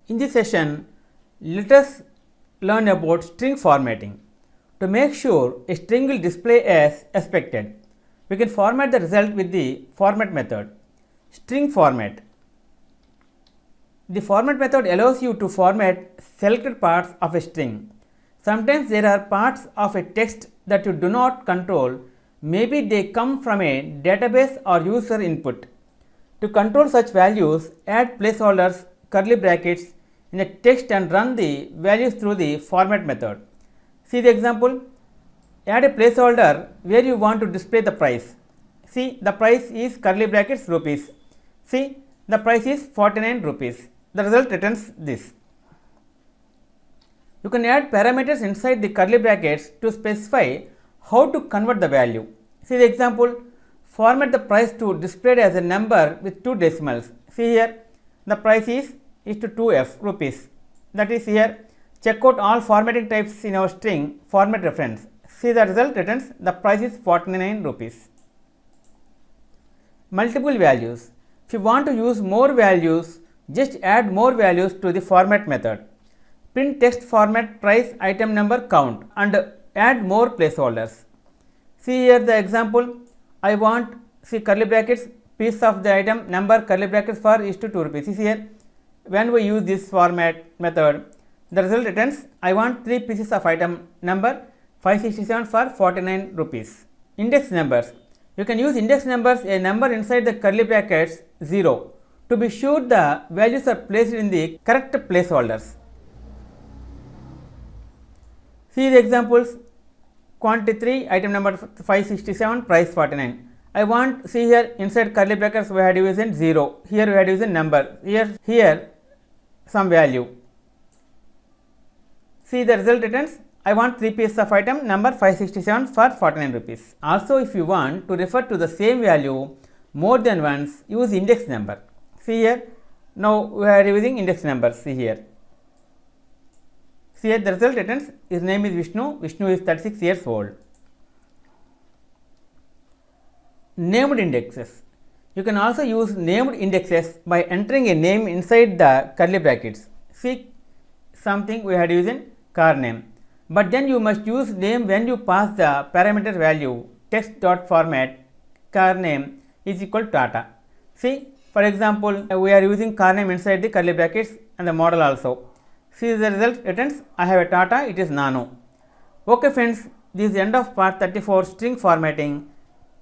In this session, let us learn about string formatting. To make sure a string will display as expected, we can format the result with the format method. String format. The format method allows you to format selected parts of a string. Sometimes there are parts of a text that you do not control. Maybe they come from a database or user input. To control such values, add placeholders, curly brackets in the text and run the values through the format method. See the example. Add a placeholder where you want to display the price. See, the price is curly brackets rupees. See, the price is 49 rupees. The result returns this. You can add parameters inside the curly brackets to specify how to convert the value. See the example. Format the price to displayed as a number with 2 decimals. See here, the price is to 2f rupees. That is here. Check out all formatting types in our string format reference. See the result returns the price is 49 rupees. Multiple values. If you want to use more values, just add more values to the format method. Print text format price item number count and add more placeholders. See here the example. I want, see curly brackets, piece of the item number curly brackets for is to 2 rupees. See here, when we use this format method, the result returns I want 3 pieces of item number 567 for 49 rupees. Index numbers. You can use index numbers, a number inside the curly brackets 0 to be sure the values are placed in the correct placeholders. See the examples. Quantity 3, item number 567, price 49. I want, see here inside curly brackets we had used 0, here we had used number, here some value. See the result returns I want 3 pieces of item number 567 for 49 rupees. Also, if you want to refer to the same value more than once, use index number. See here, now we are using index number. See here. See here the result returns his name is Vishnu. Vishnu is 36 years old. Named indexes. You can also use named indexes by entering a name inside the curly brackets. See something we had used car name. But then you must use name when you pass the parameter value text.format car name is equal to Tata. See, for example, we are using car name inside the curly brackets and the model also. See the result returns I have a Tata, it is Nano. Okay friends, this is the end of part 34 string formatting.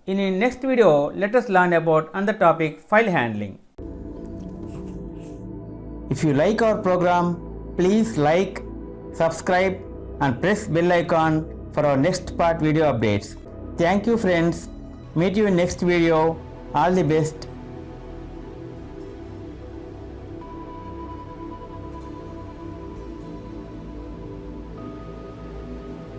In the next video, let us learn about another topic, file handling. If you like our program, please like, subscribe and press bell icon for our next part video updates. Thank you friends. Meet you in next video. All the best.